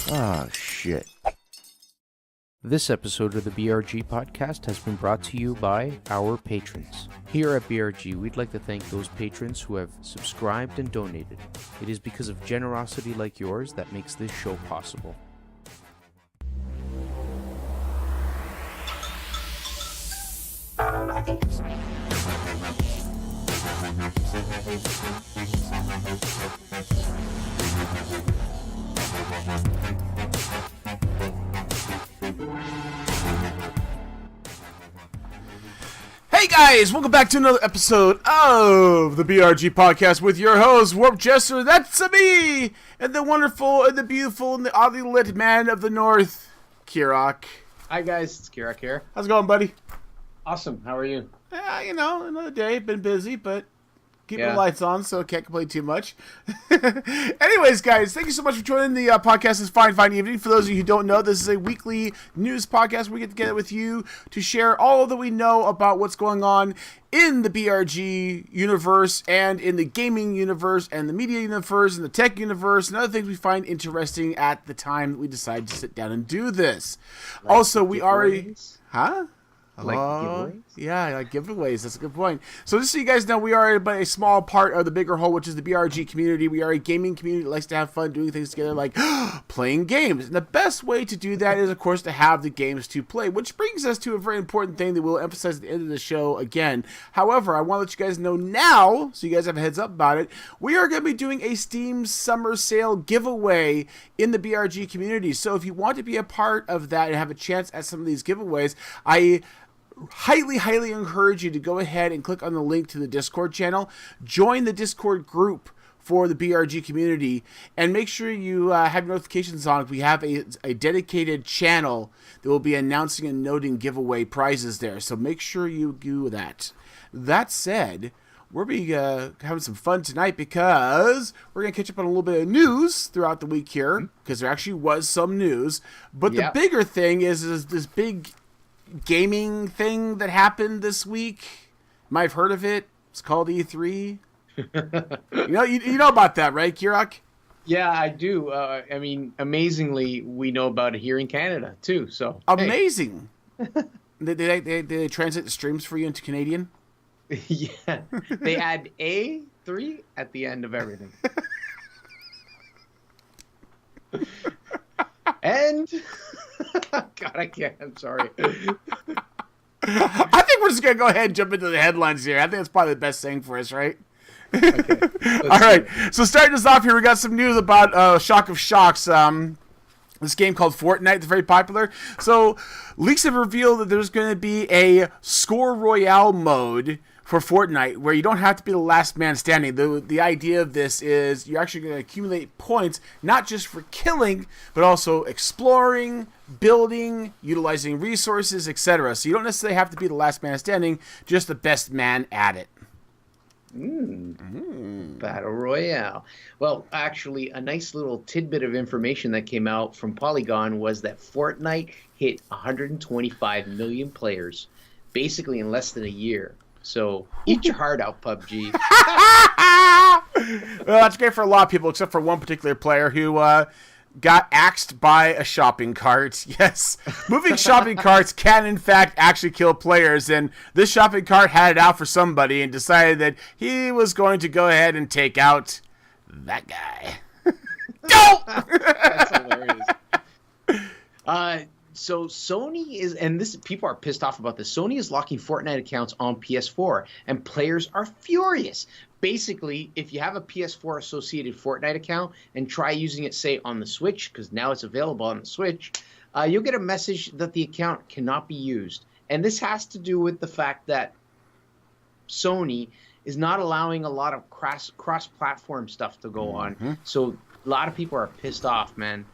Ah, shit. This episode of the BRG podcast has been brought to you by our patrons. Here at BRG, we'd like to thank those patrons who have subscribed and donated. It is because of generosity like yours that makes this show possible. Hey guys, welcome back to another episode of the BRG podcast with your host, WarpedJester, that's me, and the wonderful and the beautiful and the oddly lit man of the north, Kirrok. Hi guys, it's Kirrok here. How's it going, buddy? Awesome, how are you? Another day, been busy, but keeping the lights on, so can't complain too much. Anyways, guys, thank you so much for joining the podcast this fine evening. For those of you who don't know, this is a weekly news podcast where we get together with you to share all that we know about what's going on in the BRG universe and in the gaming universe and the media universe and the tech universe and other things we find interesting at the time that we decide to sit down and do this. Like also, we already... giveaways? Huh? Like giveaways? Yeah, like giveaways. That's a good point. So just so you guys know, we are but a small part of the bigger whole, which is the BRG community. We are a gaming community that likes to have fun doing things together, like playing games. And the best way to do that is, of course, to have the games to play, which brings us to a very important thing that we'll emphasize at the end of the show again. However, I want to let you guys know now, so you guys have a heads up about it, we are going to be doing a Steam Summer Sale giveaway in the BRG community. So if you want to be a part of that and have a chance at some of these giveaways, I highly encourage you to go ahead and click on the link to the Discord channel, join the Discord group for the BRG community, and make sure you have notifications on. We have a dedicated channel that will be announcing and noting giveaway prizes there, so make sure you do that. That said, we're having some fun tonight because we're going to catch up on a little bit of news throughout the week here, because there actually was some news, but the bigger thing is this big gaming thing that happened this week. You might have heard of it. It's called E3. you know about that, right, Kirrok? Yeah, I do. Amazingly, we know about it here in Canada too. So amazing. Did they translate the streams for you into Canadian? Yeah, they add A3 at the end of everything. And God, I can't. I'm sorry. I think we're just gonna go ahead and jump into the headlines here. I think that's probably the best thing for us, right? Okay. All right. So starting us off here, we got some news about Shock of Shocks. This game called Fortnite, it's very popular. So leaks have revealed that there's going to be a score royale mode for Fortnite where you don't have to be the last man standing. The idea of this is you're actually going to accumulate points, not just for killing, but also exploring, building, utilizing resources, etc. So you don't necessarily have to be the last man standing, just the best man at it. Battle Royale. Well, actually, a nice little tidbit of information that came out from Polygon was that Fortnite hit 125 million players, basically in less than a year. So, eat your heart out, PUBG. Well, that's great for a lot of people, except for one particular player who got axed by a shopping cart. Yes, moving shopping carts can, in fact, actually kill players. And this shopping cart had it out for somebody and decided that he was going to go ahead and take out that guy. Go! That's hilarious. So Sony is, and this people are pissed off about this. Sony is locking Fortnite accounts on PS4, and players are furious. Basically, if you have a PS4 associated Fortnite account and try using it, say, on the Switch, because now it's available on the Switch, you'll get a message that the account cannot be used. And this has to do with the fact that Sony is not allowing a lot of cross-platform stuff to go on. So a lot of people are pissed off, man.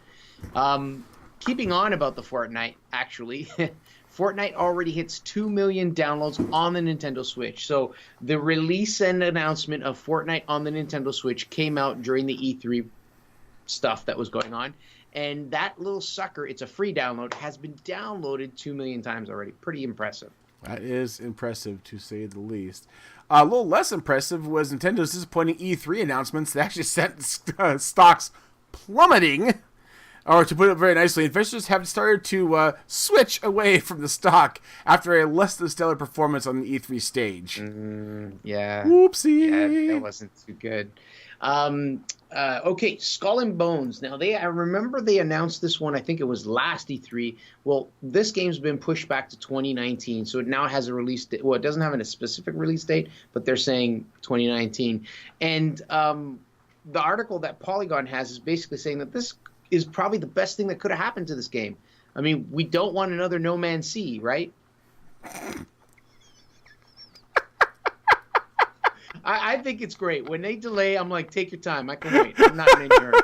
Keeping on about the Fortnite, actually, Fortnite already hits 2 million downloads on the Nintendo Switch. So the release and announcement of Fortnite on the Nintendo Switch came out during the E3 stuff that was going on. And that little sucker, it's a free download, has been downloaded 2 million times already. Pretty impressive. That is impressive, to say the least. A little less impressive was Nintendo's disappointing E3 announcements that actually sent stocks plummeting. Or to put it very nicely, investors have started to switch away from the stock after a less than stellar performance on the E3 stage. Yeah. Whoopsie. Yeah, that wasn't too good. Okay, Skull and Bones. Now, I remember they announced this one, I think it was last E3. Well, this game's been pushed back to 2019, so it now has a release date. Well, it doesn't have a specific release date, but they're saying 2019. And the article that Polygon has is basically saying that this is probably the best thing that could have happened to this game. I mean, we don't want another No Man's Sea, right? I think it's great. When they delay, I'm like, take your time. I can wait. I'm not in any hurry.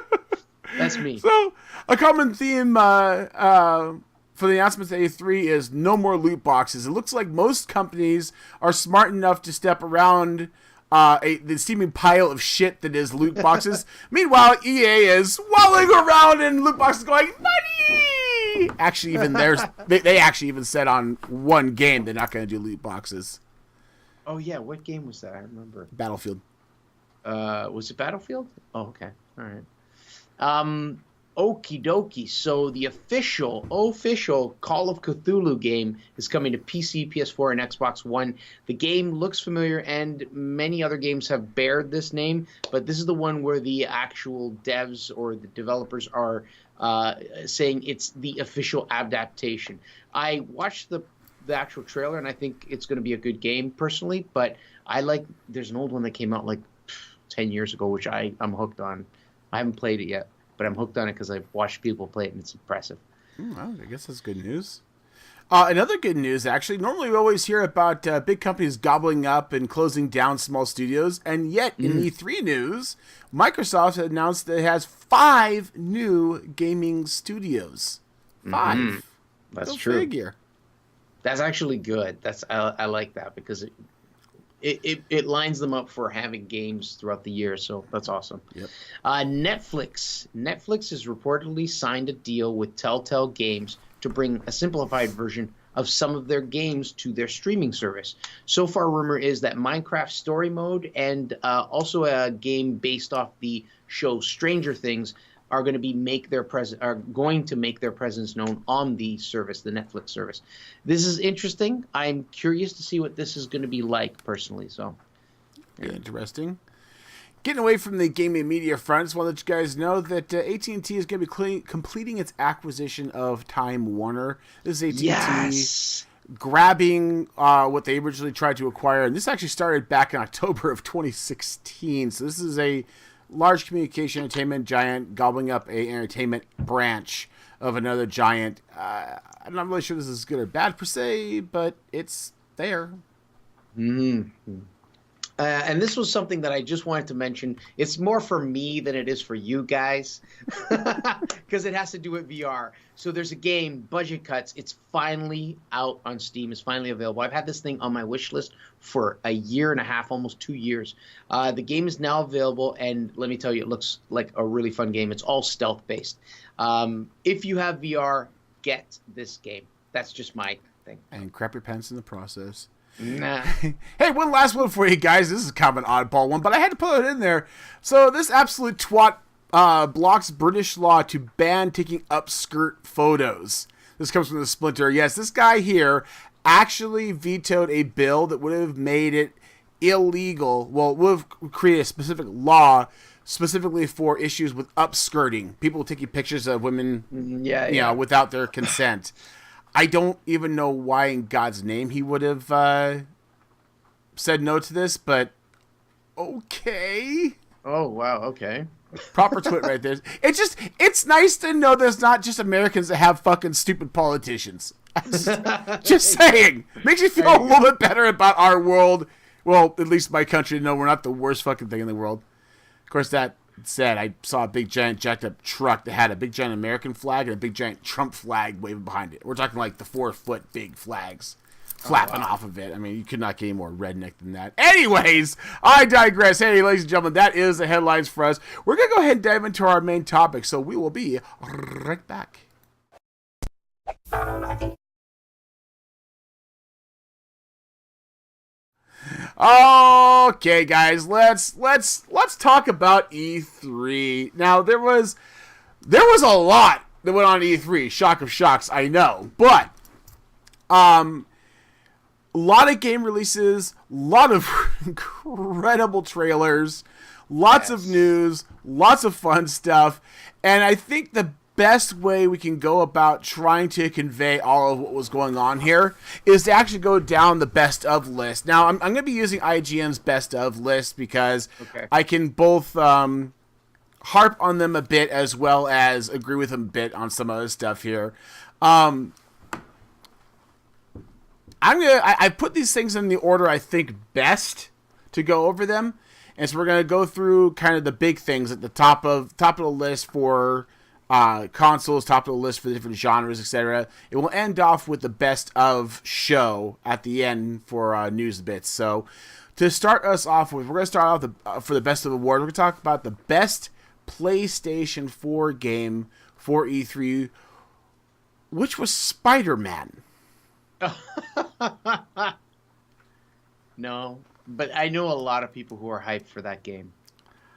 That's me. So, a common theme for the announcements at A3 is no more loot boxes. It looks like most companies are smart enough to step around the steaming pile of shit that is loot boxes. Meanwhile, EA is walling around in loot boxes going, money! Actually, even they actually even said on one game they're not going to do loot boxes. Oh, yeah. What game was that? I remember. Battlefield. Was it Battlefield? Oh, okay. All right. Okie dokie. So the official Call of Cthulhu game is coming to PC, PS4, and Xbox One. The game looks familiar, and many other games have bared this name, but this is the one where the actual devs or the developers are saying it's the official adaptation. I watched the actual trailer, and I think it's going to be a good game personally, but there's an old one that came out like 10 years ago, which I'm hooked on. I haven't played it yet, but I'm hooked on it because I've watched people play it, and it's impressive. Well, I guess that's good news. Another good news, actually. Normally we always hear about big companies gobbling up and closing down small studios, and yet in E3 news, Microsoft announced that it has 5 new gaming studios. 5. That's Go true. Figure. That's actually good. I like that because it lines them up for having games throughout the year, so that's awesome. Yep. Netflix has reportedly signed a deal with Telltale Games to bring a simplified version of some of their games to their streaming service. So far, rumor is that Minecraft Story Mode and also a game based off the show Stranger Things are going to make their presence known on the service, the Netflix service. This is interesting. I'm curious to see what this is going to be like personally. So, yeah. Interesting. Getting away from the gaming media front, I just want to let you guys know that AT&T is going to be completing its acquisition of Time Warner. This is AT&T grabbing what they originally tried to acquire, and this actually started back in October of 2016. So this is a large communication entertainment giant gobbling up a entertainment branch of another giant. I'm not really sure this is good or bad per se, but it's there. And this was something that I just wanted to mention. It's more for me than it is for you guys because it has to do with VR. So there's a game, Budget Cuts. It's finally out on Steam. It's finally available. I've had this thing on my wish list for a year and a half, almost 2 years. The game is now available, and let me tell you, it looks like a really fun game. It's all stealth-based. If you have VR, get this game. That's just my thing. And crap your pants in the process. Nah. Hey, one last one for you guys. This is kind of an oddball one, but I had to put it in there. So this absolute twat blocks British law to ban taking upskirt photos. This comes from the Splinter. Yes, this guy here actually vetoed a bill that would have made it illegal. Well, it would have created a specific law specifically for issues with upskirting. People taking pictures of women, you know, without their consent. I don't even know why in God's name he would have said no to this, but okay. Oh, wow, okay. Proper twit right there. It's nice to know there's not just Americans that have fucking stupid politicians. Just saying. Makes you feel a little bit better about our world. Well, at least my country to know we're not the worst fucking thing in the world. Of course, that said, I saw a big giant jacked up truck that had a big giant American flag and a big giant Trump flag waving behind it. We're talking like the 4-foot big flags flapping off of it. I mean, you could not get any more redneck than that. Anyways, I digress. Hey, ladies and gentlemen, that is the headlines for us. We're going to go ahead and dive into our main topic, so we will be right back. Okay, guys, let's talk about E3. Now, there was a lot that went on E3. Shock of shocks, I know. But, a lot of game releases, a lot of incredible trailers, lots of news, lots of fun stuff. And I think the best way we can go about trying to convey all of what was going on here is to actually go down the best of list. Now, I'm going to be using IGN's best of list because I can both harp on them a bit as well as agree with them a bit on some other stuff here. I put these things in the order I think best to go over them, and so we're gonna go through kind of the big things at the top of the list for consoles, top of the list for the different genres, etc. It will end off with the best of show at the end for news bits. So to start us off with, we're gonna start off for the best of award. We're gonna talk about the best PlayStation 4 game for E3, which was Spider-Man. No, but I know a lot of people who are hyped for that game.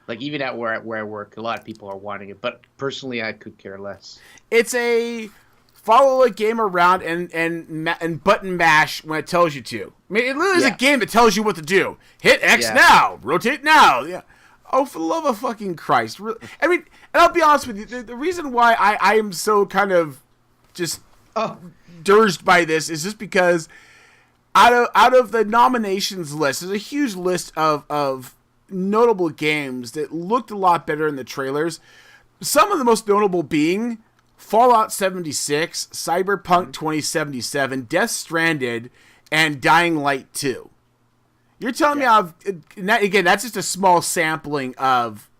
Like, even at where I work, a lot of people are wanting it. But personally, I could care less. It's a follow a game around and button mash when it tells you to. I mean, it literally is a game that tells you what to do. Hit X now. Rotate now. Yeah. Oh, for the love of fucking Christ. I mean, and I'll be honest with you, the reason why I am so kind of just dirged by this is just because out of the nominations list, there's a huge list of notable games that looked a lot better in the trailers. Some of the most notable being Fallout 76, Cyberpunk 2077, Death Stranded, and Dying Light 2. You're telling me again, that's just a small sampling of...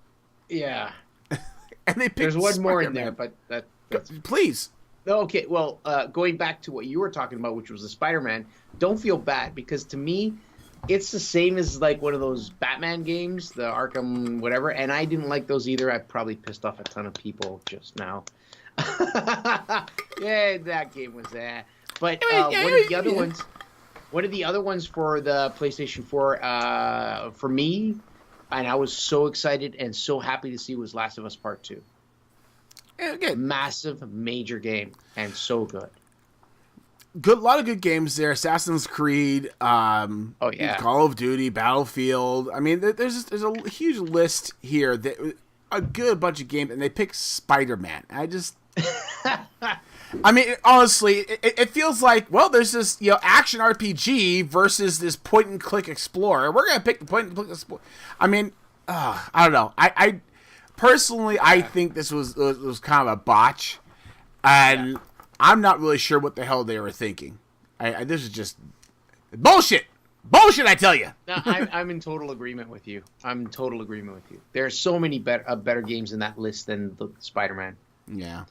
Yeah. And they picked There's one Spider-Man. more in there, but that's... Please. Okay, well, going back to what you were talking about, which was the Spider-Man, don't feel bad, because to me, it's the same as like one of those Batman games, the Arkham whatever, and I didn't like those either. I probably pissed off a ton of people just now. Yeah, that game was that. But one of the other ones for the PlayStation 4, for me, and I was so excited and so happy to see, was Last of Us Part 2. Again, massive, major game, and so good. A lot of good games there. Assassin's Creed, Call of Duty, Battlefield. I mean, there's a huge list here that a good bunch of games, and they pick Spider-Man. I mean, honestly, it feels like, well, there's this action RPG versus this point and click explorer. We're gonna pick the point and click explorer. I mean, I don't know. I personally, I think this was kind of a botch, and I'm not really sure what the hell they were thinking. This is just bullshit. Bullshit, I tell you. No, I'm in total agreement with you. There are so many better games in that list than the Spider-Man. Yeah.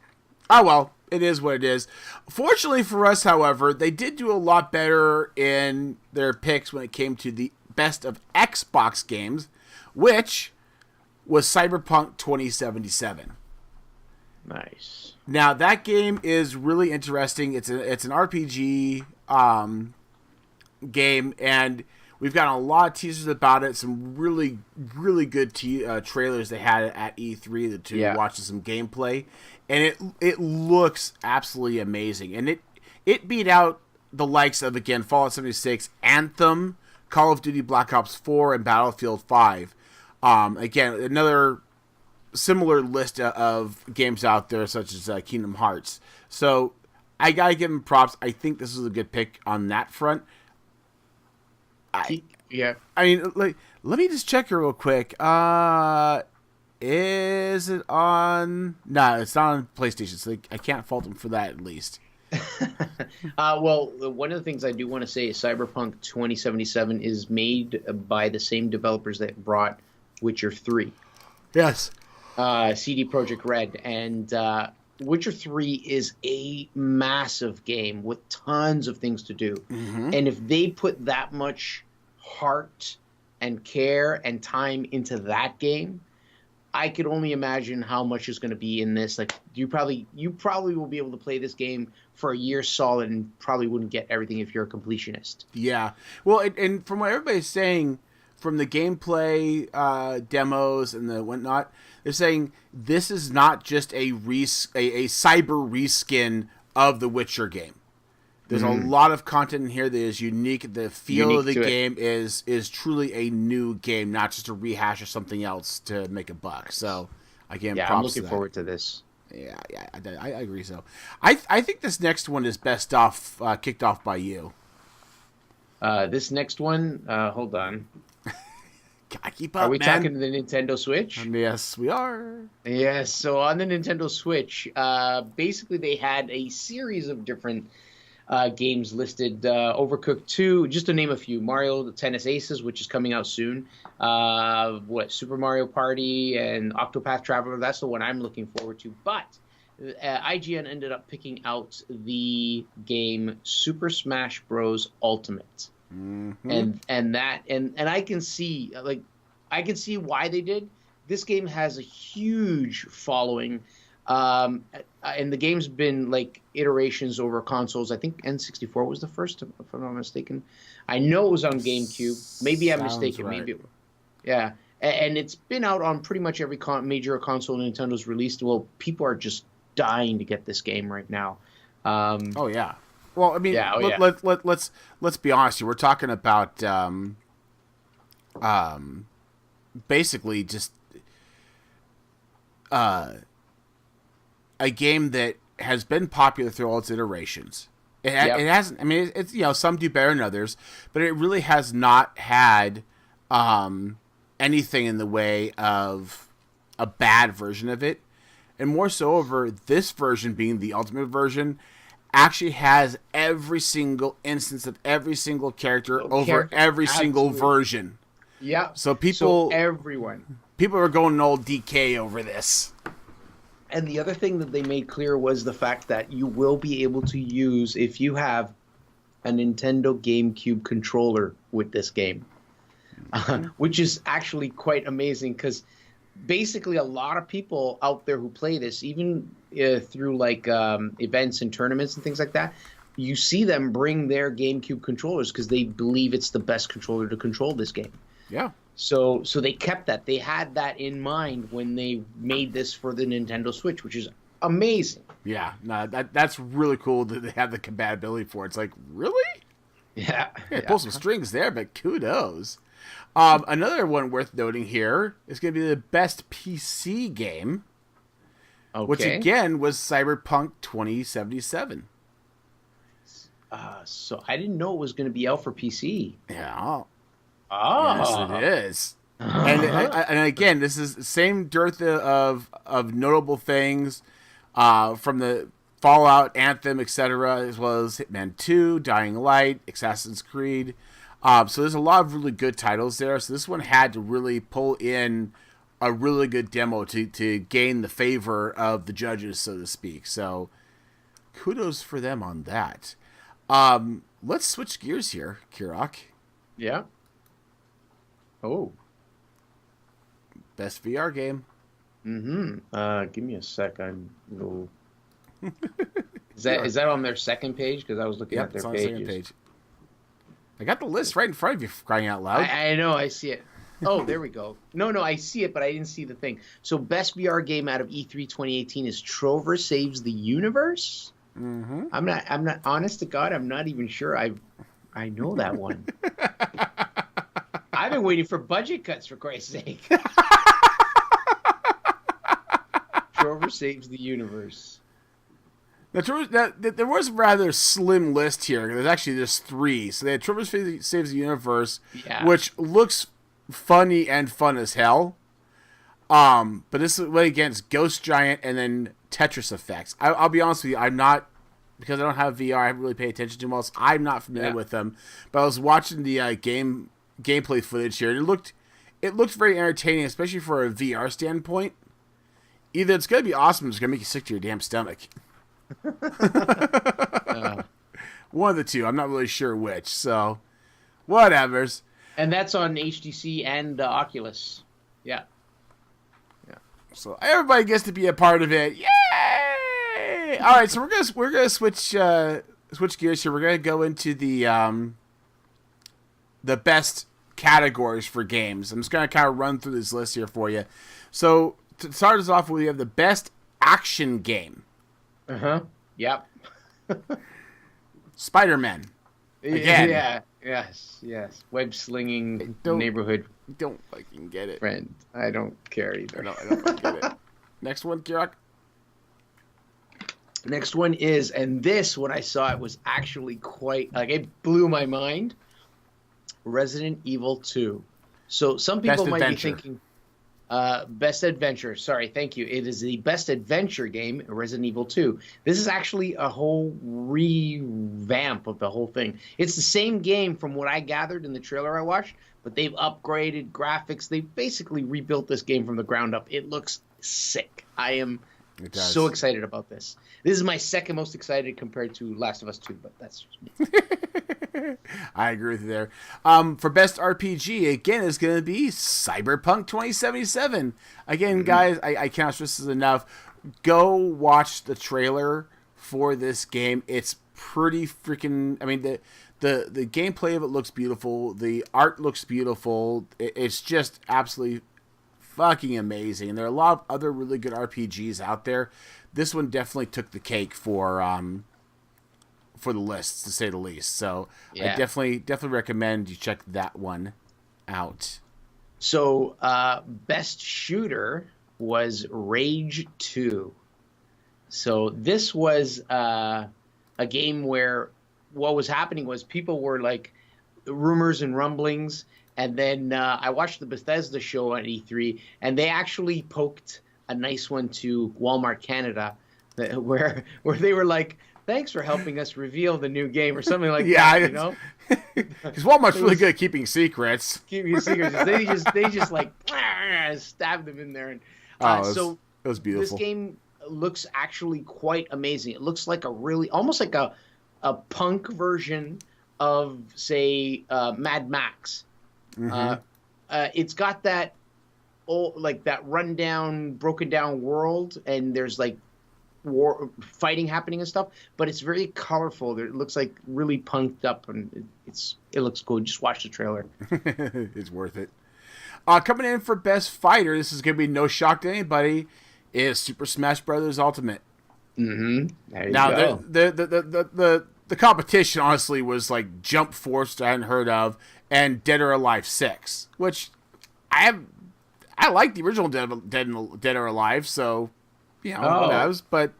Oh, well, it is what it is. Fortunately for us, however, they did do a lot better in their picks when it came to the best of Xbox games, which was Cyberpunk 2077. Nice. Now, that game is really interesting. It's an RPG game, and we've got a lot of teasers about it. Some really, really good trailers they had at E3 to watch some gameplay, and it looks absolutely amazing. And it beat out the likes of, again, Fallout 76, Anthem, Call of Duty Black Ops 4, and Battlefield 5. Again, another similar list of games out there, such as Kingdom Hearts. So I gotta give them props. I think this is a good pick on that front. I mean, let me just check here real quick. Is it on? No, it's not on PlayStation, so I can't fault them for that, at least. Well, one of the things I do want to say is Cyberpunk 2077 is made by the same developers that brought Witcher 3. Yes. CD Projekt Red. And Witcher 3 is a massive game with tons of things to do. Mm-hmm. And if they put that much heart and care and time into that game, I could only imagine how much is going to be in this. Like, you probably will be able to play this game for a year solid and probably wouldn't get everything if you're a completionist. Yeah. Well, and from what everybody's saying, from the gameplay demos and the whatnot, they're saying this is not just a cyber reskin of the Witcher game. There's a lot of content in here that is unique. The feel of the game is truly a new game, not just a rehash of something else to make a buck. So, again, props I'm looking to that. forward to this. Yeah, I agree. So, I think this next one is best off kicked off by you. This next one, hold on. Gotta keep up, Are we man. talking to the Nintendo Switch? Yes, we are. Yes. So on the Nintendo Switch, basically they had a series of different games listed. Overcooked 2, just to name a few. Mario the Tennis Aces, which is coming out soon. Super Mario Party and Octopath Traveler. That's the one I'm looking forward to. But IGN ended up picking out the game Super Smash Bros. Ultimate. And I can see why they did. This game has a huge following, and the game's been like iterations over consoles. I think N64 was the first, if I'm not mistaken. I know it was on GameCube. Maybe I'm mistaken. Right. Maybe, yeah. And it's been out on pretty much every major console Nintendo's released. Well, people are just dying to get this game right now. Oh yeah. Well, I mean, yeah. Let's be honest here. We're talking about basically just a game that has been popular through all its iterations. It hasn't. I mean, it's some do better than others, but it really has not had anything in the way of a bad version of it, and more so over this version being the ultimate version. Actually has every single instance of every single character over every single version. Yeah. So everyone are going old DK over this. And the other thing that they made clear was the fact that you will be able to use, if you have a Nintendo GameCube controller with this game, which is actually quite amazing because basically a lot of people out there who play this, even through like events and tournaments and things like that, you see them bring their GameCube controllers because they believe it's the best controller to control this game. Yeah. So they kept that. They had that in mind when they made this for the Nintendo Switch, which is amazing. Yeah. No, that's really cool that they have the compatibility for it. It's like, really? Yeah. Pull some strings there, but kudos. Another one worth noting here is going to be the best PC game, which again was Cyberpunk 2077. So I didn't know it was going to be out for PC. Yeah. Oh. Yes, it is. And again, this is the same dearth of notable things from the Fallout, Anthem, etc., as well as Hitman 2, Dying Light, Assassin's Creed. So there's a lot of really good titles there. So this one had to really pull in a really good demo to gain the favor of the judges, so to speak. So kudos for them on that. Let's switch gears here, Kirok. Yeah. Oh. Best VR game. Give me a sec. I'm little... Is that on their second page? Because I was looking at their pages. Second page. I got the list right in front of you, for crying out loud. I know, I see it. Oh, there we go. No, I see it, but I didn't see the thing. So, best VR game out of E3 2018 is Trover Saves the Universe. Mm-hmm. I'm not. Honest to God, I'm not even sure. I know that one. I've been waiting for budget cuts, for Christ's sake. Trover Saves the Universe. Now, there was a rather slim list here. There's actually just 3. So they had Trover Saves the Universe, which looks funny and fun as hell. But this is against Ghost Giant and then Tetris Effects. I'll be honest with you, I'm not, because I don't have VR, I haven't really paid attention to them all, so I'm not familiar with them. But I was watching the gameplay footage here, and it looked very entertaining, especially for a VR standpoint. Either it's going to be awesome or it's going to make you sick to your damn stomach. One of the two. I'm not really sure which. So, whatevers. And that's on HTC and Oculus. Yeah. So everybody gets to be a part of it. Yay! All right. So we're gonna switch gears here. We're gonna go into the best categories for games. I'm just going to kind of run through this list here for you. So to start us off, we have the best action game. Yep. Spider-Man. Again. Yeah. Yes. Web slinging neighborhood. Don't fucking get it. Friend. I don't care either. No, I don't fucking get it. Next one, Kirok. Next one is, and this, when I saw it, was actually quite, like, it blew my mind. Resident Evil 2. So some people might be thinking, best adventure. Sorry, thank you. It is the best adventure game, Resident Evil 2. This is actually a whole revamp of the whole thing. It's the same game from what I gathered in the trailer I watched, but they've upgraded graphics. They've basically rebuilt this game from the ground up. It looks sick. I am so excited about this. This is my second most excited compared to Last of Us 2, but that's just me. I agree with you there. For best RPG, again, it's going to be Cyberpunk 2077. Again, guys, I can't stress this enough. Go watch the trailer for this game. It's pretty freaking... I mean, the gameplay of it looks beautiful. The art looks beautiful. It's just absolutely fucking amazing. And there are a lot of other really good RPGs out there. This one definitely took the cake for the lists, to say the least. So I definitely recommend you check that one out. So best shooter was Rage 2. So this was a game where what was happening was people were like rumors and rumblings. And then I watched the Bethesda show on E3, and they actually poked a nice one to Walmart Canada, where they were like, "Thanks for helping us reveal the new game," or something like that. You know, because Walmart's really good at keeping secrets. Keeping secrets. They just like stabbed them in there. And so it was beautiful. This game looks actually quite amazing. It looks like almost like a punk version of, say, Mad Max. It's got that that rundown, broken down world, and there's like fighting happening and stuff, but it's very colorful. It looks like really punked up, and it looks cool. Just watch the trailer. It's worth it. Coming in for best fighter, this is gonna be no shock to anybody, is Super Smash Brothers Ultimate. There you now go. The competition honestly was like Jump Force, I hadn't heard of, and Dead or Alive 6, which I like the original Dead or Alive, so you know whatevs. But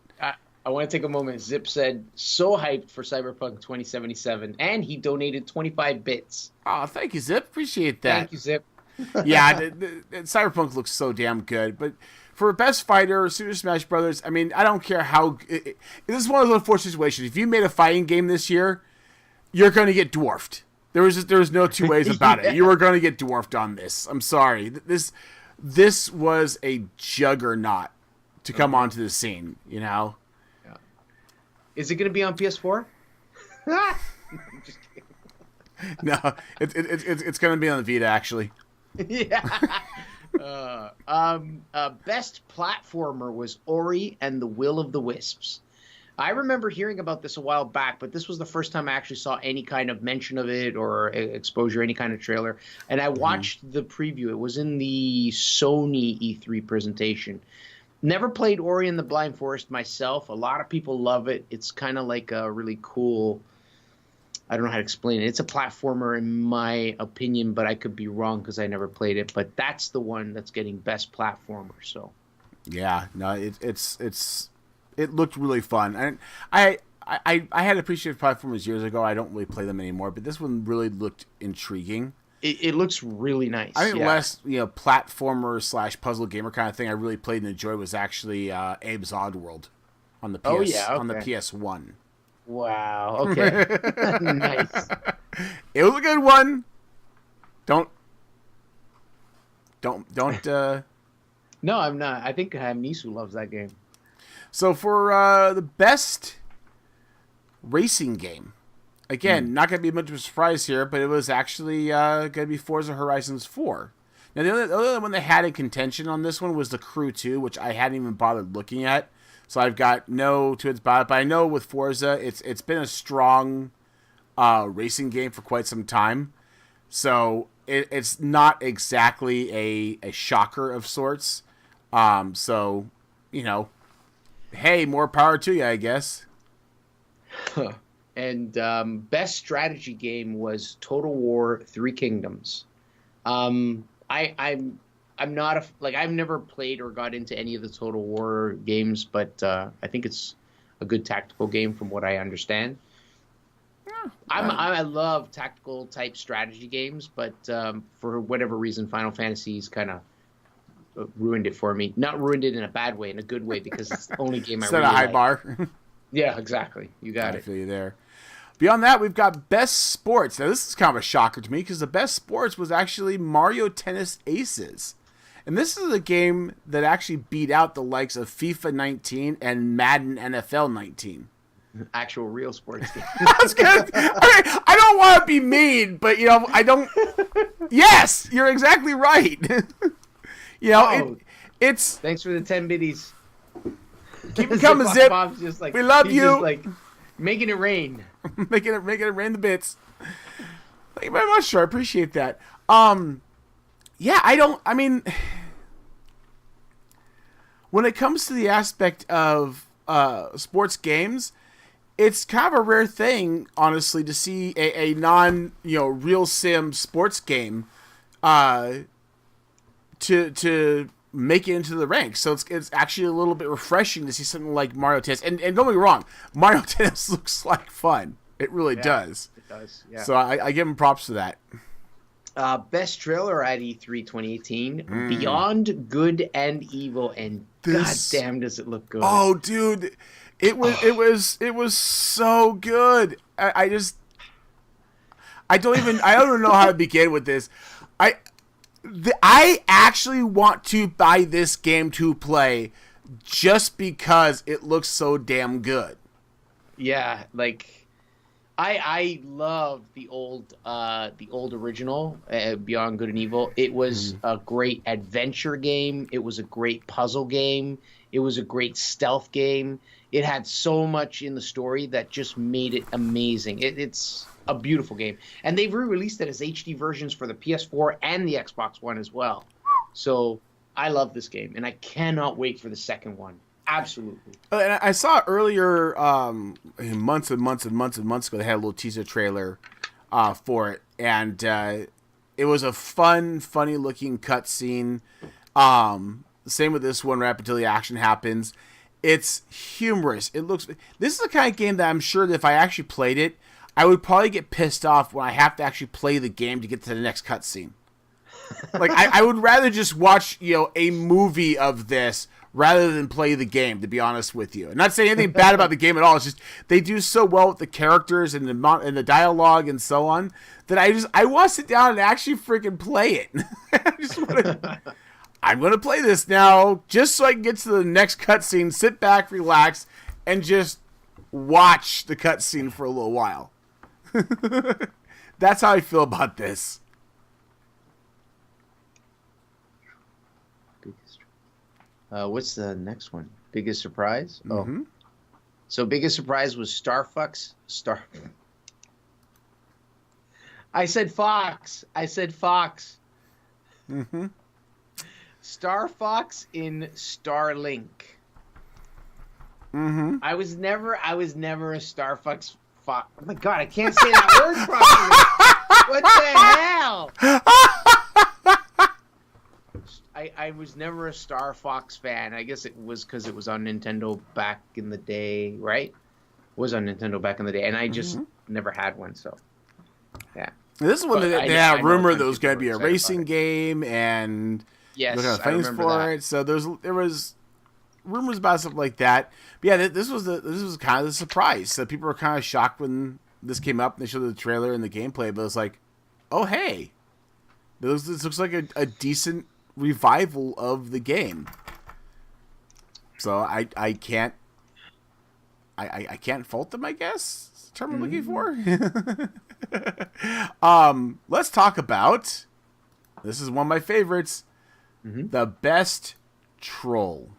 I want to take a moment. Zip said so hyped for Cyberpunk 2077, and he donated 25 bits. Oh, thank you, Zip. Appreciate that. Thank you, Zip. Yeah, Cyberpunk looks so damn good, but for best fighter, Super Smash Brothers, I mean, I don't care how... this is one of those unfortunate situations. If you made a fighting game this year, you're going to get dwarfed. There was no two ways about it. You were going to get dwarfed on this. I'm sorry. This was a juggernaut to come onto the scene, you know? Yeah. Is it going to be on PS4? Just kidding. No, it's going to be on the Vita, actually. Yeah. Best platformer was Ori and the Will of the Wisps. I remember hearing about this a while back, but this was the first time I actually saw any kind of mention of it or exposure, any kind of trailer. And I watched the preview. It was in the Sony E3 presentation. Never played Ori and the Blind Forest myself. A lot of people love it. It's kind of like a really cool... I don't know how to explain it. It's a platformer in my opinion, but I could be wrong because I never played it. But that's the one that's getting best platformer. So, yeah, no, it looked really fun, and I had appreciated platformers years ago. I don't really play them anymore, but this one really looked intriguing. It looks really nice. I think less platformer / puzzle gamer kind of thing I really played and enjoyed was actually Abe's Oddworld on the on the PS1. Wow. Okay. Nice. It was a good one. Don't. No, I'm not. I think I have niece who loves that game. So for the best racing game, again, not going to be much of a surprise here, but it was actually going to be Forza Horizon 4. Now, the other one they had in contention on this one was the Crew 2, which I hadn't even bothered looking at. So I've got no to its about it, but I know with Forza, it's been a strong racing game for quite some time. So it's not exactly a shocker of sorts. So, hey, more power to you, I guess. And best strategy game was Total War: Three Kingdoms. I'm not I've never played or got into any of the Total War games, but I think it's a good tactical game from what I understand. I love tactical type strategy games, but for whatever reason, Final Fantasy's kind of ruined it for me. Not ruined it in a bad way, in a good way, because it's the only game I really Set a high like. bar. Yeah, exactly. You got it. I feel you there. Beyond that, we've got Best Sports. Now, this is kind of a shocker to me because the Best Sports was actually Mario Tennis Aces. And this is a game that actually beat out the likes of FIFA 19 and Madden NFL 19. Actual real sports game. That's good. I don't want to be mean, but, I don't... Yes, you're exactly right. It's... Thanks for the 10 biddies. Keep it coming, Zip. Bob's just like, we love you. Just like making it rain. making it rain the bits. Thank you very much, sir. I appreciate that. When it comes to the aspect of sports games, it's kind of a rare thing, honestly, to see a non, real sim sports game to make it into the ranks. So it's actually a little bit refreshing to see something like Mario Tennis. And don't get me wrong, Mario Tennis looks like fun. It really does. It does, yeah. So I give him props for that. Best trailer at E3 2018, Beyond Good and Evil, and goddamn does it look good. Oh, dude. It was so good. I don't even know how to begin with this. I actually want to buy this game to play just because it looks so damn good. Yeah, I love the old original Beyond Good and Evil. It was a great adventure game. It was a great puzzle game. It was a great stealth game. It had so much in the story that just made it amazing. It's a beautiful game. And they've re-released it as HD versions for the PS4 and the Xbox One as well. So I love this game, and I cannot wait for the second one. Absolutely. And I saw earlier, months and months ago, they had a little teaser trailer for it. And it was a funny-looking cutscene. Same with this one, right up until the action happens. It's humorous. This is the kind of game that I'm sure that if I actually played it, I would probably get pissed off when I have to actually play the game to get to the next cutscene. I would rather just watch, a movie of this rather than play the game, to be honest with you. I'm not saying anything bad about the game at all. It's just they do so well with the characters and the dialogue and so on that I want to sit down and actually freaking play it. I'm going to play this now just so I can get to the next cutscene, sit back, relax, and just watch the cutscene for a little while. That's how I feel about this. What's the next one? Biggest surprise? Oh. So biggest surprise was Star Fox. I said Fox. Star Fox in Starlink. I was never a Star Fox. Oh my god, I can't say that word properly. What the hell? I was never a Star Fox fan. I guess it was because it was on Nintendo back in the day, right? It was on Nintendo back in the day, and I just never had one. So, yeah. This is when they had a rumor there was going to be a racing game, and yes, those kind of things for it. So there was rumors about stuff like that. But yeah, this was kind of the surprise. So people were kind of shocked when this came up and they showed the trailer and the gameplay. But it was like, oh hey, this looks like a decent revival of the game. So I can't fault them, I guess. That's the term I'm looking for. Let's talk about, this is one of my favorites, the best troll.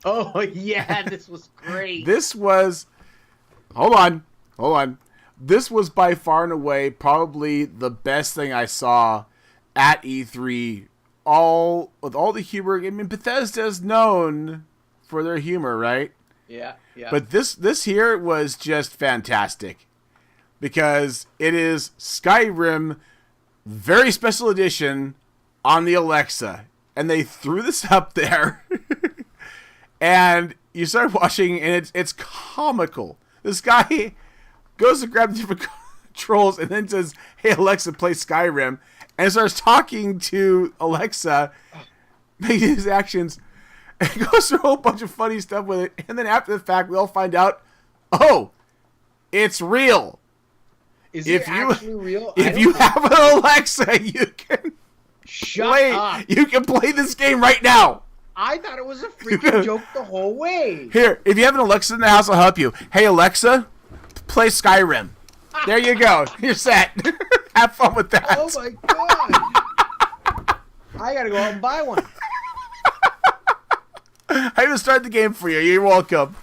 Oh yeah, this was great. This was, hold on. this was by far and away probably the best thing I saw at E3. With all the humor. I mean, Bethesda is known for their humor, right? Yeah. But this here was just fantastic because it is Skyrim very special edition on the Alexa, and they threw this up there, and you start watching, and it's comical. This guy goes to grab the different controls and then says, "Hey Alexa, play Skyrim," and starts talking to Alexa, making his actions, and goes through a whole bunch of funny stuff with it. And then after the fact, we all find out, oh, it's real. Is it actually real? If you have an Alexa, you can You can play this game right now. I thought it was a freaking joke the whole way. Here, if you have an Alexa in the house, I'll help you. Hey Alexa, play Skyrim. There you go. You're set. Have fun with that. Oh my god. I gotta go out and buy one. I even started the game for you. You're welcome.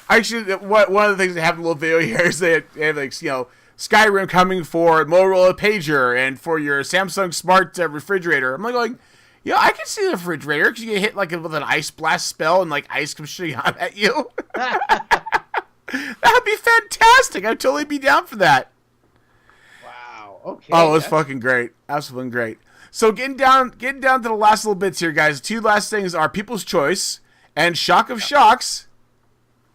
Actually, one of the things they have in the little video here is they have, like, Skyrim coming for Motorola Pager and for your Samsung Smart refrigerator. I'm like going, I can see the refrigerator because you get hit like with an ice blast spell and like ice comes shooting out at you. That'd be fantastic. I'd totally be down for that. Wow. Okay. Oh, it was fucking great. Absolutely great. So getting down to the last little bits here, guys. The two last things are People's Choice and Shock of Shocks.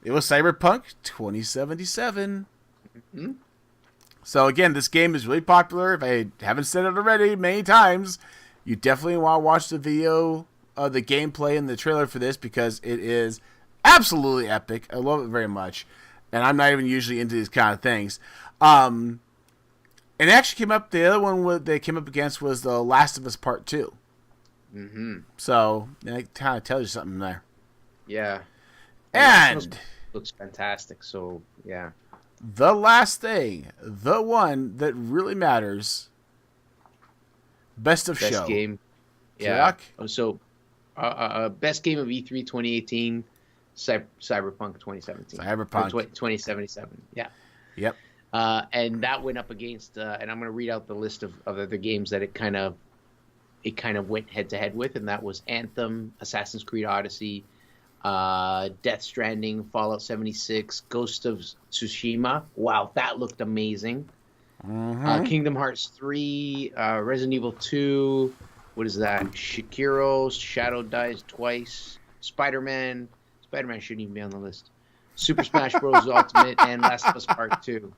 It was Cyberpunk 2077. Mm-hmm. So again, this game is really popular. If I haven't said it already many times, you definitely want to watch the video, the gameplay, and the trailer for this because it is absolutely epic. I love it very much, and I'm not even usually into these kind of things. And it actually came up. The other one they came up against was The Last of Us Part 2. Mm-hmm. So it kind of tells you something there. Yeah. And looks fantastic. So yeah. The last thing, the one that really matters, best show. Game. Yeah. So, best game of E3 2018, Cyberpunk 2017. Cyberpunk 2077. Yeah. Yep. And that went up against, and I'm going to read out the list of other games that it kind of went head to head with, and that was Anthem, Assassin's Creed Odyssey, Death Stranding, Fallout 76, Ghost of Tsushima. Wow, that looked amazing. Mm-hmm. Kingdom Hearts 3, Resident Evil 2. What is that? Sekiro, Shadow Dies Twice, Spider-Man. Spider-Man shouldn't even be on the list. Super Smash Bros. Ultimate, and Last of Us Part 2.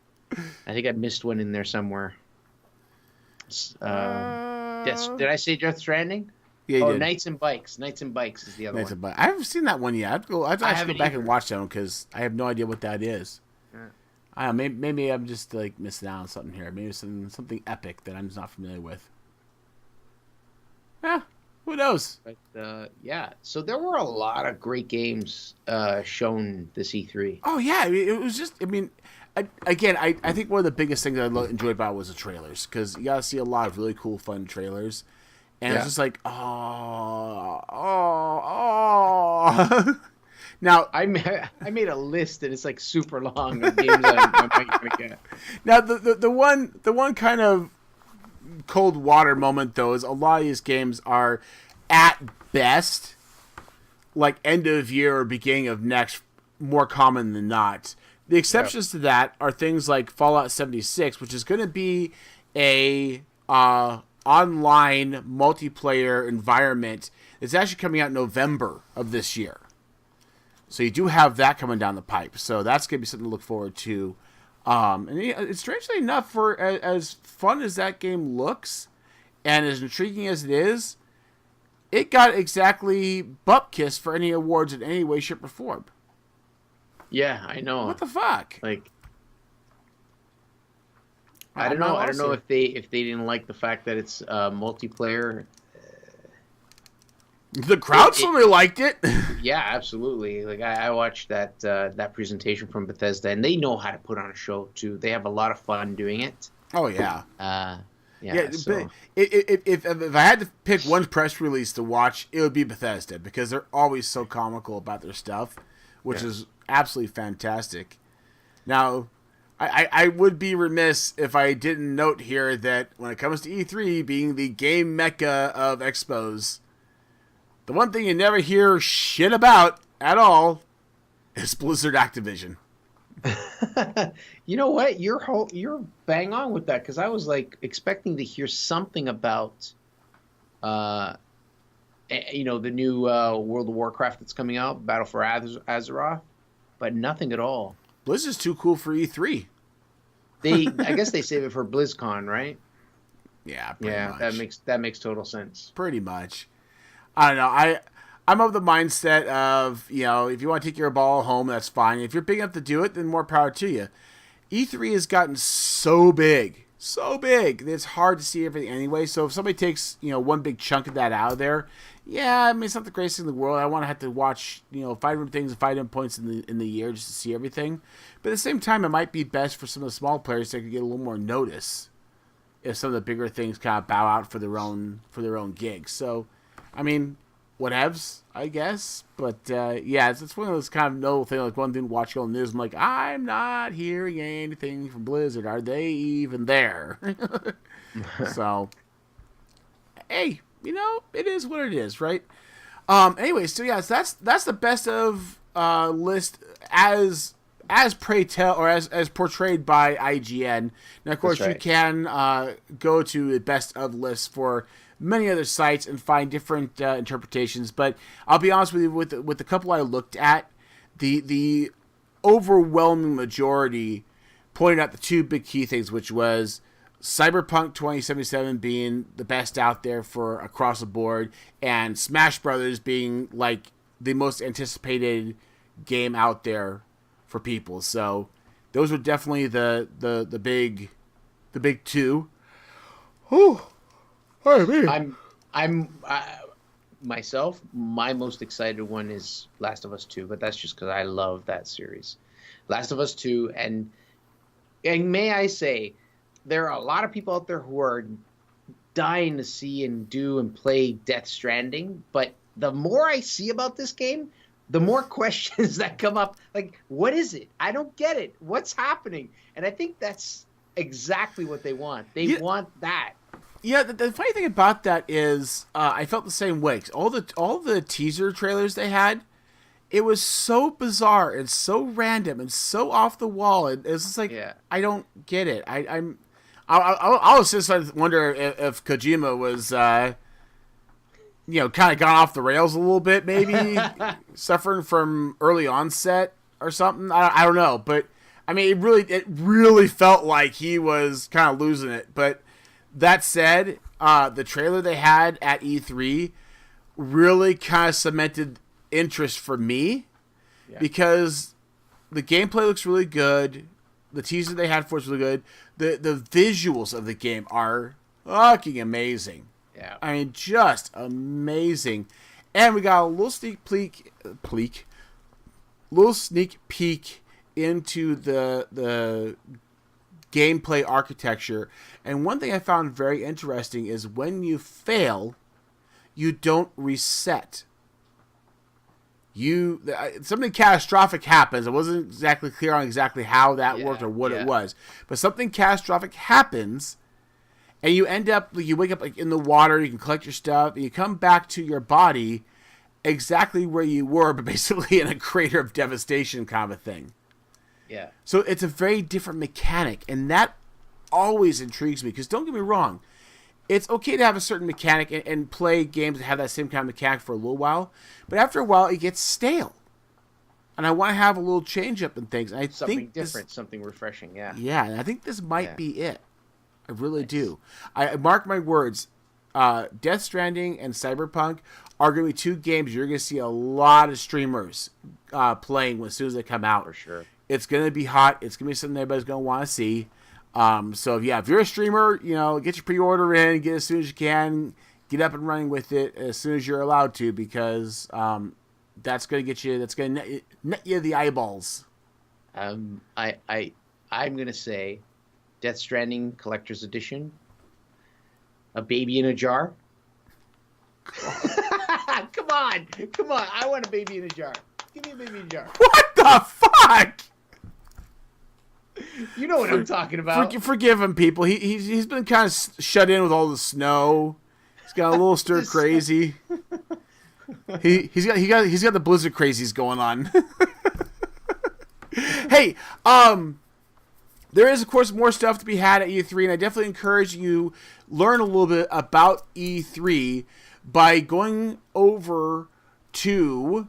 I think I missed one in there somewhere. Did I say Death Stranding? Yeah, Knights and Bikes. Knights and Bikes is the other one. I haven't seen that one yet. I'd have to go back and watch that one because I have no idea what that is. Yeah. I don't know, maybe I'm just like missing out on something here. Maybe something epic that I'm just not familiar with. Yeah, who knows? But yeah, so there were a lot of great games shown this E3. Oh yeah, it was just. I think one of the biggest things that I enjoyed about it was the trailers because you got to see a lot of really cool, fun trailers. And it's just like, oh. Now I made a list and it's like super long of games I might get. Now the one kind of cold water moment though is a lot of these games are at best like end of year or beginning of next, more common than not. The exceptions to that are things like Fallout 76, which is going to be a online multiplayer environment. It's actually coming out in November of this year. So you do have that coming down the pipe. So that's going to be something to look forward to. And it's strangely enough, for as fun as that game looks and as intriguing as it is, it got exactly butt-kissed for any awards in any way, shape, or form. Yeah, I know. What the fuck? Like, I don't know. I don't know if they didn't like the fact that it's multiplayer. The crowd certainly liked it. Yeah, absolutely. Like I watched that presentation from Bethesda, and they know how to put on a show too. They have a lot of fun doing it. Oh yeah. Yeah. So. If I had to pick one press release to watch, it would be Bethesda because they're always so comical about their stuff, which is absolutely fantastic. Now, I would be remiss if I didn't note here that when it comes to E3 being the game mecca of expos, the one thing you never hear shit about at all is Blizzard Activision. You know what? You're bang on with that, because I was like expecting to hear something about, the new World of Warcraft that's coming out, Battle for Azeroth, but nothing at all. Blizzard's too cool for E3. I guess they save it for BlizzCon, right? Yeah, pretty much. that makes total sense. Pretty much. I don't know. I'm of the mindset of, if you want to take your ball home, that's fine. If you're big enough to do it, then more power to you. E3 has gotten so big that it's hard to see everything anyway. So if somebody takes, one big chunk of that out of there, it's not the greatest thing in the world. I want to have to watch, 500 things and 500 points in the year just to see everything. But at the same time, it might be best for some of the small players that could get a little more notice if some of the bigger things kind of bow out for their own gigs. So, whatevs, I guess. But, it's one of those kind of notable things. Like, one thing watching on the news, I'm like, I'm not hearing anything from Blizzard. Are they even there? So, hey, it is what it is, right? Anyway, so that's the best of list as pray tell, or as portrayed by IGN. Now, of course, you can go to the best of lists for many other sites and find different interpretations. But I'll be honest with you, with the couple I looked at, the overwhelming majority pointed out the two big key things, which was Cyberpunk 2077 being the best out there for across the board, and Smash Brothers being like the most anticipated game out there for people. So those were definitely the big two. Whew. Myself, my most excited one is Last of Us 2, but that's just because I love that series. Last of Us 2, and may I say, there are a lot of people out there who are dying to see and do and play Death Stranding, but the more I see about this game, the more questions that come up. Like, what is it? I don't get it. What's happening? And I think that's exactly what they want. They want that. Yeah, the funny thing about that is I felt the same way. All the teaser trailers they had, it was so bizarre and so random and so off the wall. And it's just like, I don't get it. I was just wonder if Kojima was, kind of gone off the rails a little bit, maybe suffering from early onset or something. I don't know, but it really felt like he was kind of losing it. But that said, the trailer they had at E3 really kind of cemented interest for me because the gameplay looks really good. The teaser they had for it's really good. The visuals of the game are fucking amazing. Yeah. Just amazing. And we got a little sneak peek into the gameplay architecture. And one thing I found very interesting is when you fail, you don't reset. Something catastrophic happens. It wasn't exactly clear on exactly how that worked or what it was. But something catastrophic happens, and you end up, you wake up in the water, you can collect your stuff, and you come back to your body exactly where you were, but basically in a crater of devastation kind of a thing. Yeah. So it's a very different mechanic, and that always intrigues me, because don't get me wrong, it's okay to have a certain mechanic and play games that have that same kind of mechanic for a little while, but after a while it gets stale. And I want to have a little change up in things. And something different, something refreshing, yeah. Yeah, and I think this might be it. I really do. I mark my words. Death Stranding and Cyberpunk are going to be two games you're going to see a lot of streamers playing as soon as they come out. For sure. It's going to be hot. It's going to be something everybody's going to want to see. So, if you're a streamer, get your pre-order in, get it as soon as you can, get up and running with it as soon as you're allowed to, because that's going to get you, that's going to net you the eyeballs. I'm going to say Death Stranding Collector's Edition, a baby in a jar. Come on. I want a baby in a jar. Give me a baby in a jar. What the fuck? You know what I'm talking about. Forgive him, people. He's been kind of shut in with all the snow. He's got a little stir crazy. He's got the blizzard crazies going on. Hey, there is of course more stuff to be had at E3, and I definitely encourage you learn a little bit about E3 by going over to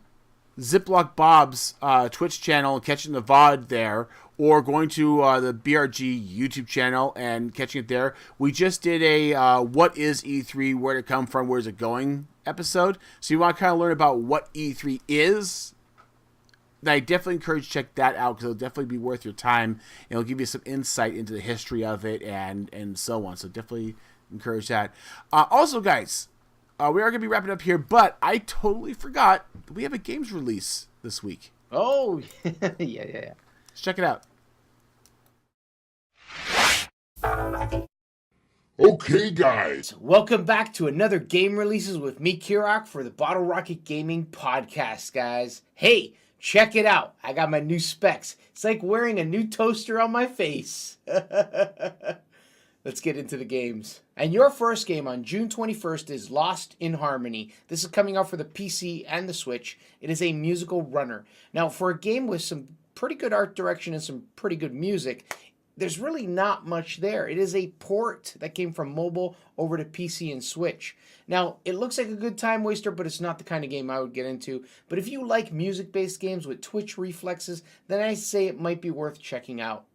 Ziploc Bob's Twitch channel and catching the VOD there, or going to the BRG YouTube channel and catching it there. We just did a what is E3, where did it come from, where's it going episode. So you want to kind of learn about what E3 is. And I definitely encourage you to check that out, because it'll definitely be worth your time. And it'll give you some insight into the history of it and so on. So definitely encourage that. Also, guys, we are going to be wrapping up here, but I totally forgot that we have a games release this week. Oh, yeah. Let's check it out. Okay, guys. Welcome back to another Game Releases with me, Kirok, for the Bottle Rocket Gaming Podcast, guys. Hey, check it out. I got my new specs. It's like wearing a new toaster on my face. Let's get into the games. And your first game on June 21st is Lost in Harmony. This is coming out for the PC and the Switch. It is a musical runner. Now, for a game with some pretty good art direction and some pretty good music, there's really not much there. It is a port that came from mobile over to PC and Switch. Now, it looks like a good time waster, but it's not the kind of game I would get into. But if you like music-based games with Twitch reflexes, then I say it might be worth checking out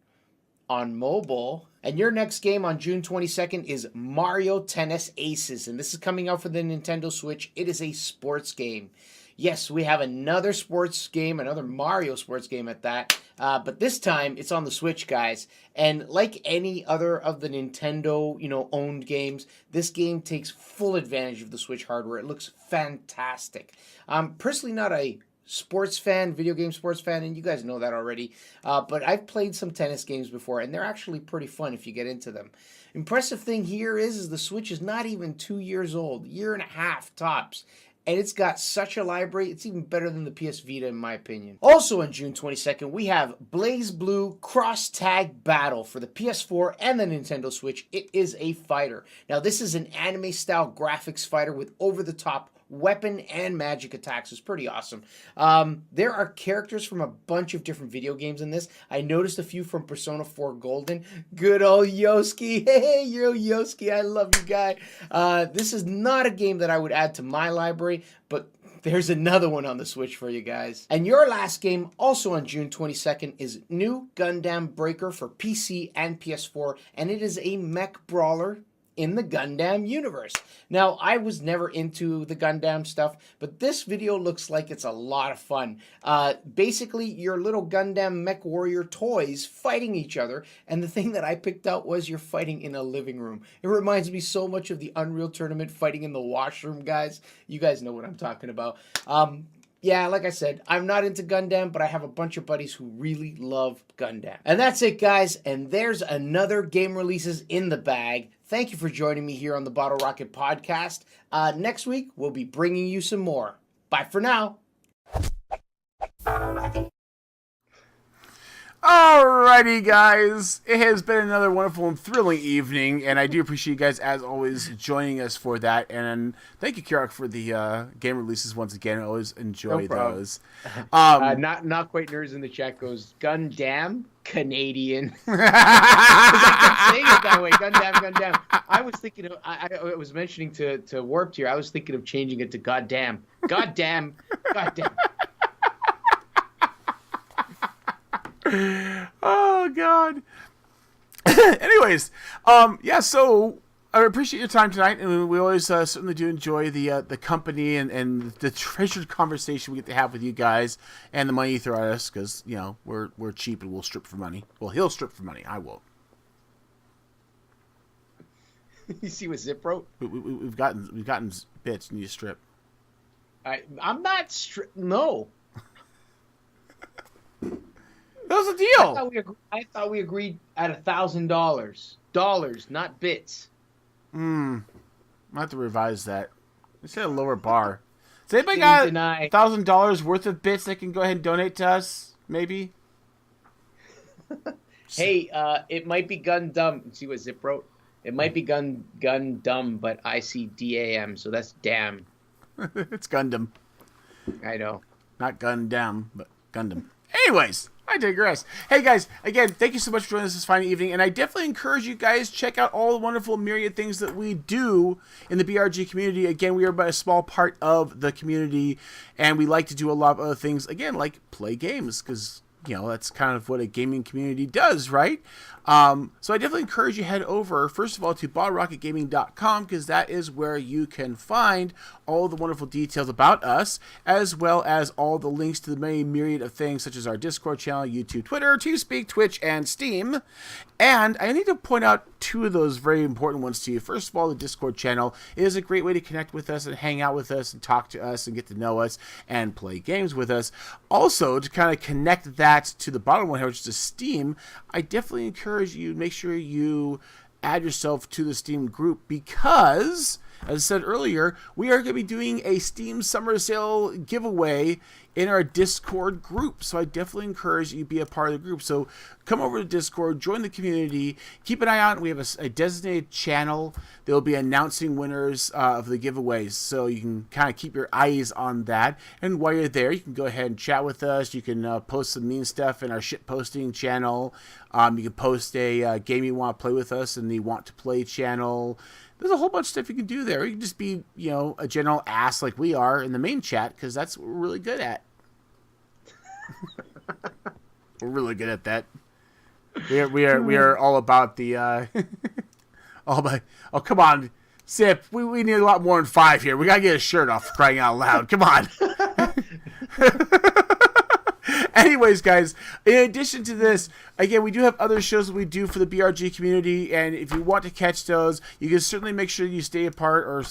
on mobile. And your next game on June 22nd is Mario Tennis Aces, and this is coming out for the Nintendo Switch. It is a sports game. Yes, we have another sports game, another Mario sports game at that, but this time it's on the Switch, guys. And like any other of the Nintendo, owned games, this game takes full advantage of the Switch hardware. It looks fantastic. I'm personally not a sports fan, video game sports fan, and you guys know that already, but I've played some tennis games before, and they're actually pretty fun if you get into them. Impressive thing here is the Switch is not even 2 years old, year and a half tops. And it's got such a library, it's even better than the PS Vita in my opinion. Also on June 22nd, we have Blaze Blue Cross Tag Battle for the PS4 and the Nintendo Switch. It is a fighter. Now this is an anime-style graphics fighter with over-the-top weapon and magic attacks. It's pretty awesome. There are characters from a bunch of different video games in this. I noticed a few from Persona 4 Golden. Good old Yosuke. Hey, yo, Yosuke, I love you, guy. This is not a game that I would add to my library, but there's another one on the Switch for you guys. And your last game, also on June 22nd, is New Gundam Breaker for PC and PS4, and it is a mech brawler in the Gundam universe. Now, I was never into the Gundam stuff, but this video looks like it's a lot of fun. Basically, your little Gundam mech warrior toys fighting each other, and the thing that I picked out was you're fighting in a living room. It reminds me so much of the Unreal Tournament fighting in the washroom, guys. You guys know what I'm talking about. Yeah, like I said, I'm not into Gundam, but I have a bunch of buddies who really love Gundam. And that's it, guys. And there's another game releases in the bag. Thank you for joining me here on the Bottle Rocket Podcast. Next week, we'll be bringing you some more. Bye for now. Alrighty, guys. It has been another wonderful and thrilling evening, and I do appreciate you guys, as always, joining us for that. And thank you, Kirok, for the game releases once again. I always enjoy those. Not quite nerds in the chat goes, Gundam Canadian. I kept saying it that way, Gundam. I was thinking of, I was mentioning to Warped here, I was thinking of changing it to Goddamn. Oh God. Anyways, yeah. So I appreciate your time tonight, and we always certainly do enjoy the company and the treasured conversation we get to have with you guys, and the money you throw at us, because we're cheap and we'll strip for money. Well, he'll strip for money. I won't. You see what Zip wrote? We've gotten bits, and you strip. I'm not no. That was a deal. I thought we agreed at $1,000. Dollars, not bits. I have to revise that. We said a lower bar. Does anybody got $1,000 worth of bits that can go ahead and donate to us? Maybe. Hey, it might be gun dumb. See what Zip wrote? It might be gun dumb, but I see DAM, so that's damn. It's Gundam. I know. Not Gundam, but Gundam. Anyways, I digress. Hey guys, again, thank you so much for joining us this fine evening, and I definitely encourage you guys check out all the wonderful myriad things that we do in the BRG community. Again, we are but a small part of the community, and we like to do a lot of other things, again, like play games, because, you know, that's kind of what a gaming community does, right? So I definitely encourage you head over, first of all, to bottlerocketgaming.com, because that is where you can find all the wonderful details about us, as well as all the links to the many myriad of things, such as our Discord channel, YouTube, Twitter, TeamSpeak, Twitch, and Steam. And I need to point out two of those very important ones to you. First of all, the Discord channel is a great way to connect with us and hang out with us and talk to us and get to know us and play games with us. Also, to kind of connect that to the bottom one here, which is Steam, I definitely encourage you to make sure you add yourself to the Steam group, because, as I said earlier, we are going to be doing a Steam Summer Sale giveaway in our Discord group. So I definitely encourage you to be a part of the group. So come over to Discord, join the community, keep an eye out. We have a designated channel that will be announcing winners of the giveaways. So you can kind of keep your eyes on that. And while you're there, you can go ahead and chat with us. You can post some mean stuff in our shit posting channel. You can post a game you want to play with us in the Want to Play channel. There's a whole bunch of stuff you can do there. You can just be, you know, a general ass like we are in the main chat, because that's what we're really good at. We're really good at that. We are all about the all about. Oh, come on, Sip. We need a lot more than 5 here. We gotta get a shirt off, crying out loud. Come on. Anyways, guys, in addition to this, again, we do have other shows that we do for the BRG community, and if you want to catch those, you can certainly make sure you stay apart or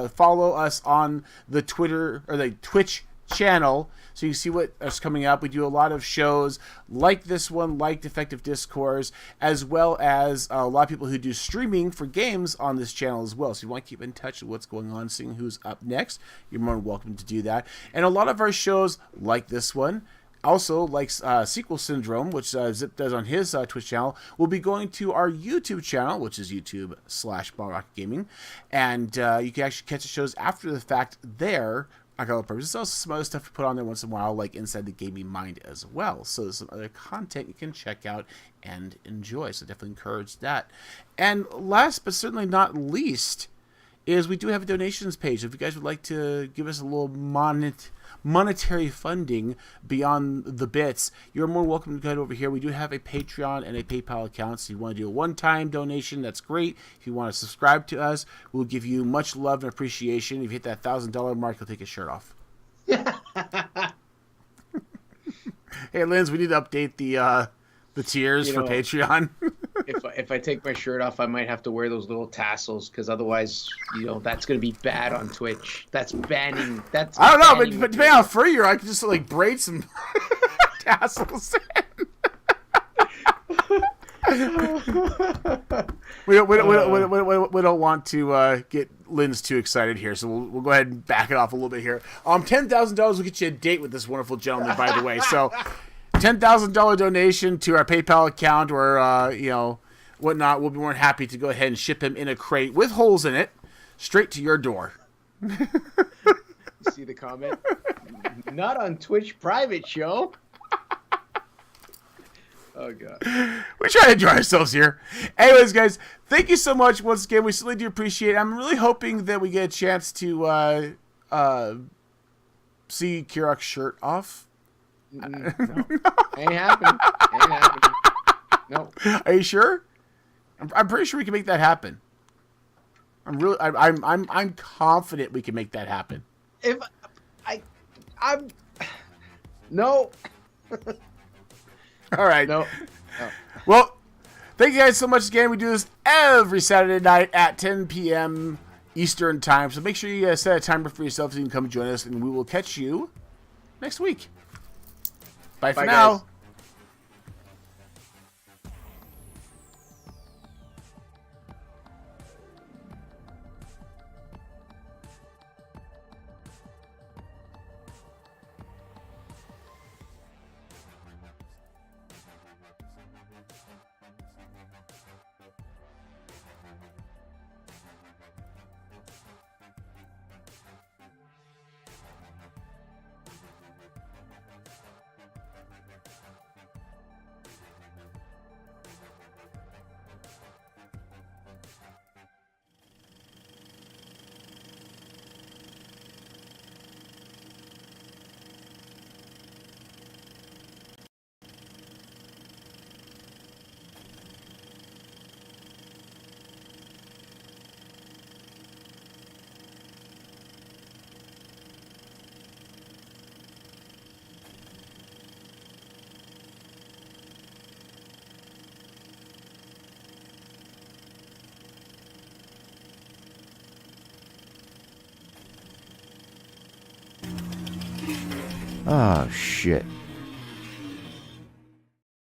follow us on the Twitter or the Twitch channel, so you can see what is coming up. We do a lot of shows like this one, like Defective Discourse, as well as a lot of people who do streaming for games on this channel as well. So you want to keep in touch with what's going on, seeing who's up next. You're more than welcome to do that. And a lot of our shows like this one, also, like Sequel Syndrome, which Zip does on his Twitch channel, will be going to our YouTube channel, which is YouTube/BallRocketGaming. And you can actually catch the shows after the fact there. I got a purpose. There's also some other stuff to put on there once in a while, like Inside the Gaming Mind as well. So there's some other content you can check out and enjoy. So definitely encourage that. And last but certainly not least is we do have a donations page. If you guys would like to give us a little monetary funding beyond the bits, you're more welcome to head over here. We do have a Patreon and a PayPal account, so if you want to do a one-time donation, that's great. If you want to subscribe to us, we'll give you much love and appreciation. If you hit that $1,000 mark, you'll take your shirt off. Hey, Linz, we need to update the tiers for Patreon. If I take my shirt off, I might have to wear those little tassels, because otherwise, that's going to be bad on Twitch. That's banning. I don't know, but depending on how free you are, I can just like braid some tassels in. We don't want to get Linz too excited here, so we'll go ahead and back it off a little bit here. $10,000 will get you a date with this wonderful gentleman, by the way. So $10,000 donation to our PayPal account or whatnot. We'll be more than happy to go ahead and ship him in a crate with holes in it straight to your door. See the comment? Not on Twitch private show. Oh, God. We try to enjoy ourselves here. Anyways, guys, thank you so much once again. We certainly do appreciate it. I'm really hoping that we get a chance to see Kirrok's shirt off. No. Ain't happening. No. Are you sure? I'm pretty sure we can make that happen. I'm confident we can make that happen. I'm no. All right. No. Well, thank you guys so much again. We do this every Saturday night at 10 p.m. Eastern time. So make sure you set a timer for yourself so you can come join us, and we will catch you next week. Bye for now. Guys. Oh, shit.